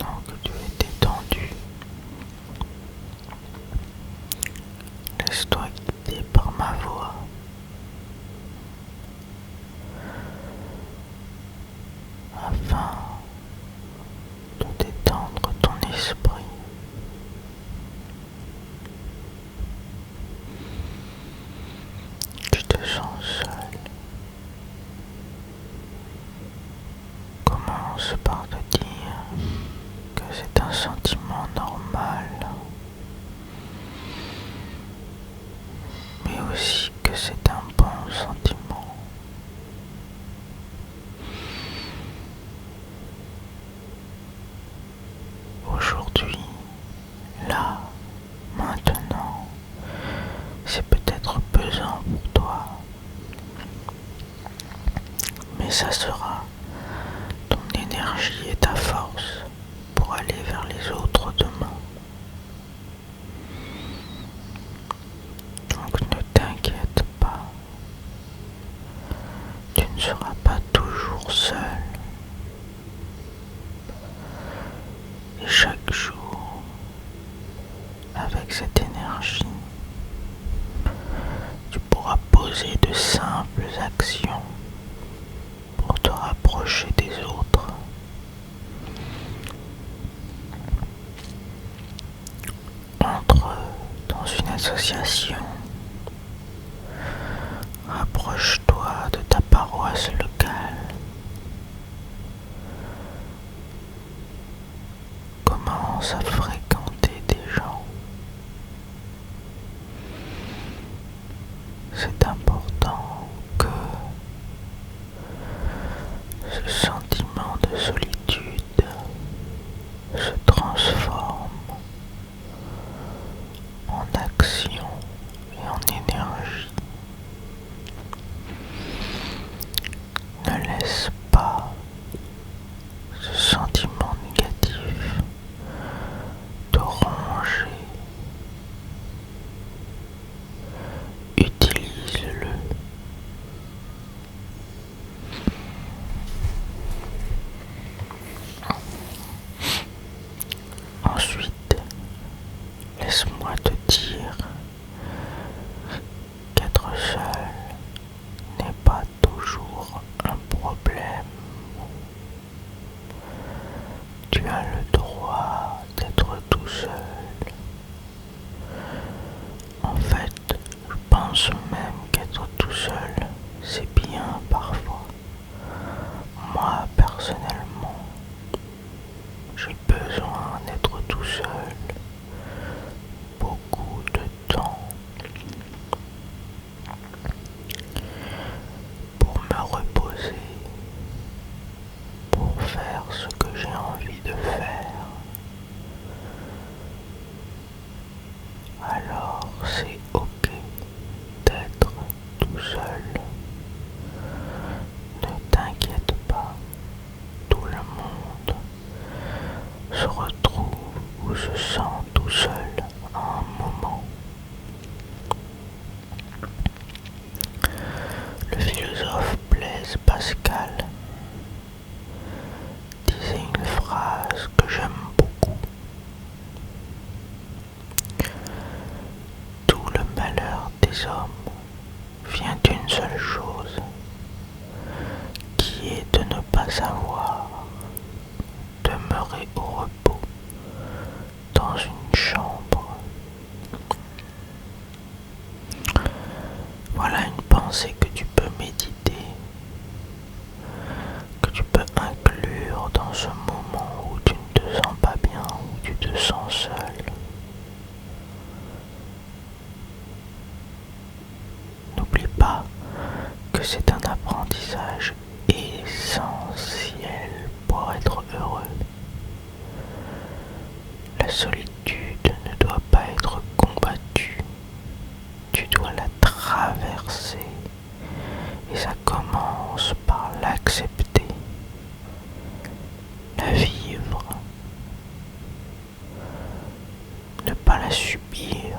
Maintenant que tu es détendu, laisse-toi guider par ma voix afin de détendre ton esprit. Tu te sens seul. Commence par te dire que c'est un sentiment normal, mais aussi que c'est un bon sentiment. Aujourd'hui, là, maintenant, c'est peut-être pesant pour toi, mais ça sera ton énergie et ta force pour aller vers les autres demain. Donc ne t'inquiète pas, tu ne seras pas toujours seul. Et chaque jour, avec cette énergie, tu pourras poser de simples actions pour te rapprocher des autres. Entre dans une association, rapproche-toi de ta paroisse locale. Commence à fréquenter des gens. C'est important que ce sentiment de solitude se transforme en action et en énergie. Ne laisse pas ce sentiment négatif te ronger. Utilise-le. Ensuite, laisse-moi te dire qu'être seul n'est pas toujours un problème. Tu as le droit d'être tout seul. En fait, je pense même qu'être tout seul, c'est bien parfois. Moi, personnellement, j'ai besoin d'être tout seul beaucoup de temps pour me reposer, pour faire ce que j'ai envie de faire. Alors c'est ok d'être tout seul. Ne t'inquiète pas, tout le monde se retrouve ou se sent tout seul à un moment. Le philosophe Blaise Pascal disait une phrase que j'aime beaucoup. Tout le malheur des hommes vient d'une seule chose, qui est de ne pas savoir demeurer au repos dans une chambre. Voilà une pensée que tu peux méditer, que tu peux inclure dans ce moment où tu ne te sens pas bien, où tu te sens seul. N'oublie pas que c'est un apprentissage essentiel pour être heureux. La solitude ne doit pas être combattue, tu dois la traverser et ça commence par l'accepter, la vivre, ne pas la subir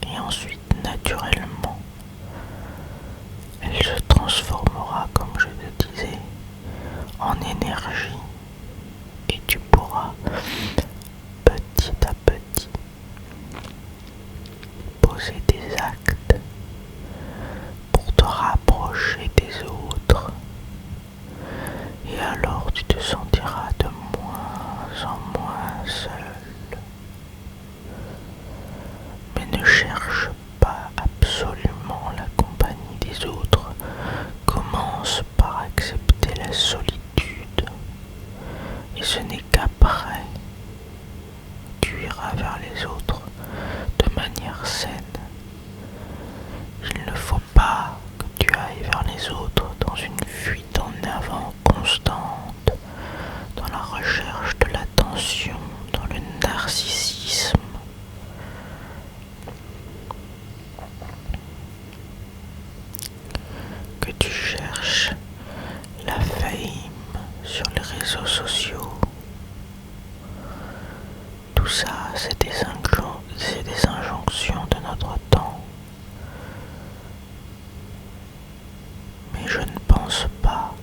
et ensuite naturellement tu cherches la fame sur les réseaux sociaux, tout ça, c'est des injonctions de notre temps. Mais je ne pense pas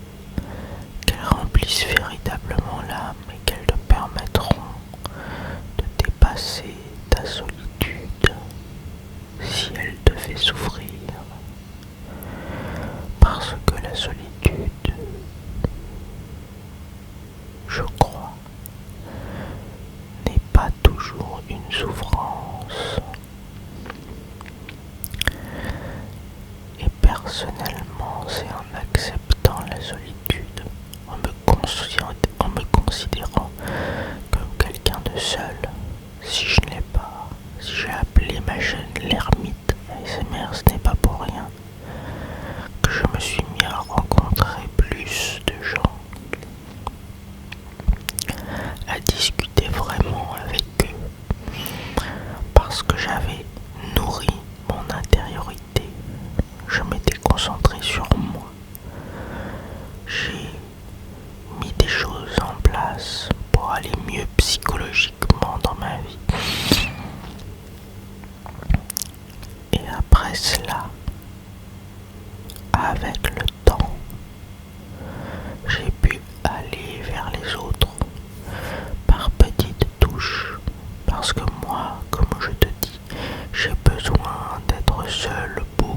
qu'elles remplissent véritablement l'âme et qu'elles te permettront de dépasser ta solitude si elle te fait souffrir. Parce que la solitude, je crois, n'est pas toujours une souffrance. Et personnellement, c'est en acceptant la solitude, en me considérant comme quelqu'un de seul, si je ne l'ai pas, si j'ai appelé ma chaîne l'ermite ASMR, ce n'est pas pour rien que je me suis mis à rencontrer plus de gens, à discuter vraiment avec eux, parce que j'avais nourri mon intériorité. Je m'étais concentré sur moi. J'ai mis des choses en place pour aller mieux psychologiquement dans ma vie. Et après cela, avec le temps, j'ai pu aller vers les autres par petites touches. Parce que moi, comme je te dis, j'ai besoin d'être seul beaucoup.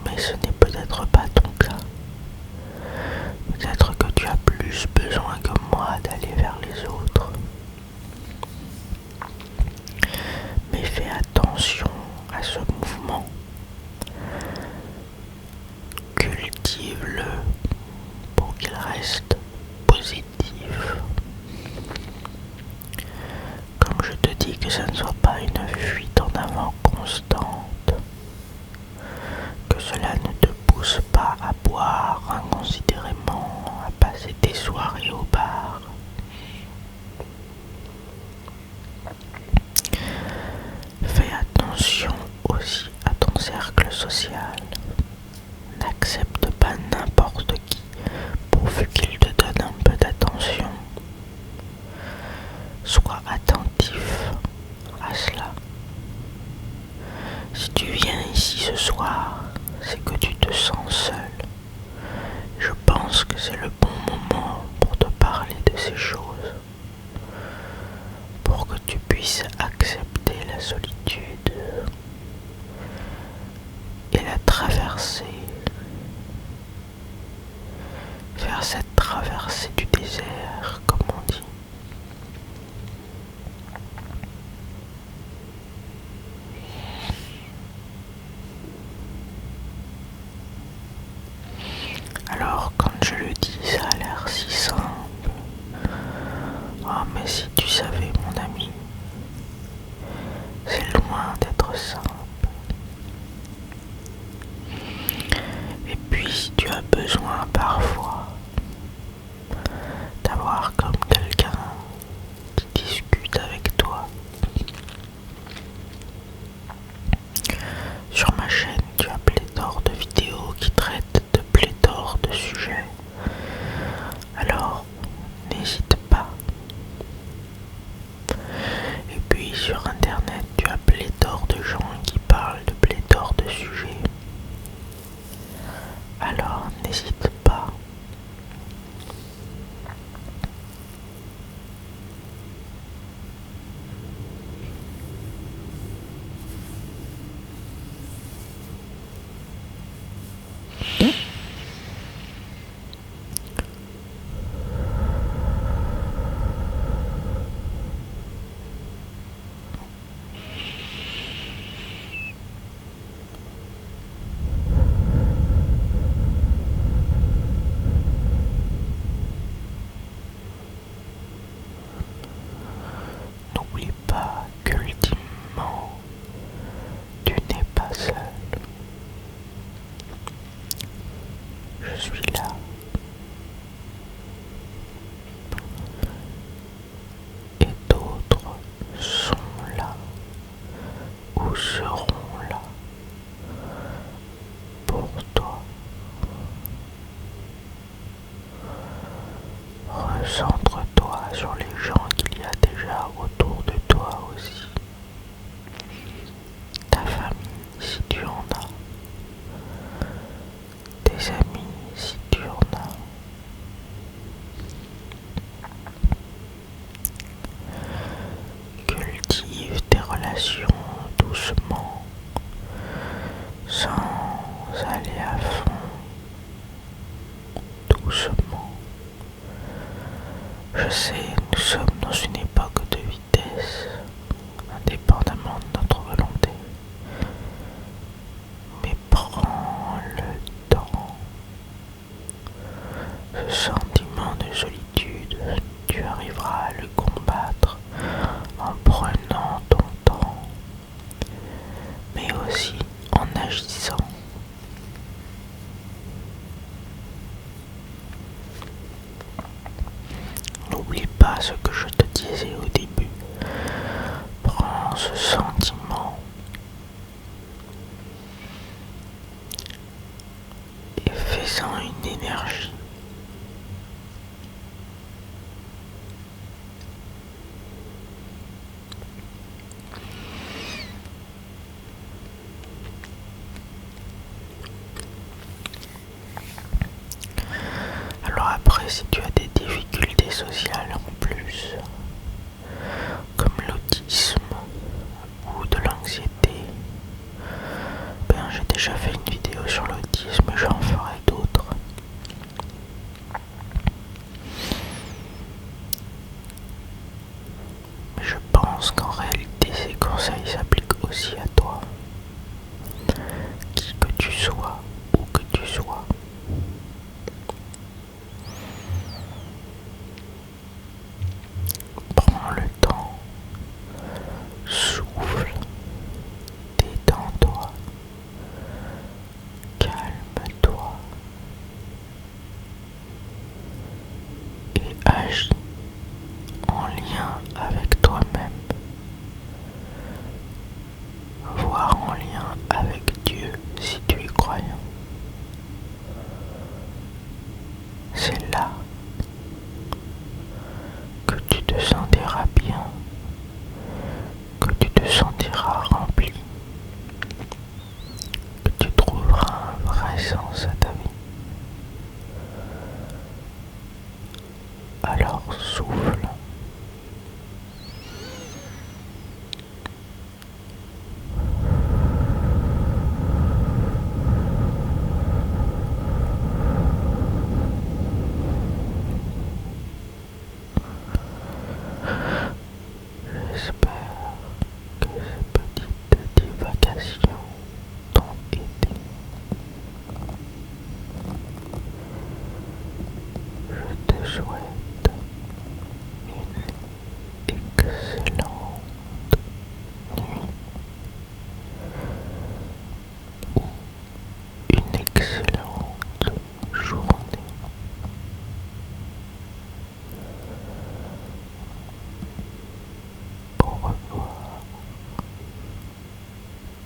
Mais ce n'est peut-être pas ton cas. Peut-être que tu as plus besoin que moi d'aller vers les autres. Mais fais attention à ce mouvement. Cultive-le pour qu'il reste positif. Comme je te dis, que ça ne soit pas une fuite en avant constante. Que cela ne te pousse pas à boire inconsidérément, à passer tes soirées au bar. Fais attention aussi à ton cercle social. N'accepte pas n'importe qui pourvu qu'il te donne un peu d'attention. Sois attentif à cela. Si tu viens ici ce soir, c'est que tu te sens seul. Je pense que c'est le bon moment pour te parler de ces choses, pour que tu puisses accepter la solitude et la traverser, faire cette traversée du désert, comme on dit. Alors, quand je le dis, ça a l'air si simple. Ah, mais si tu savais, mon ami, c'est pense qu'en réalité ces conseils s'appliquent aussi à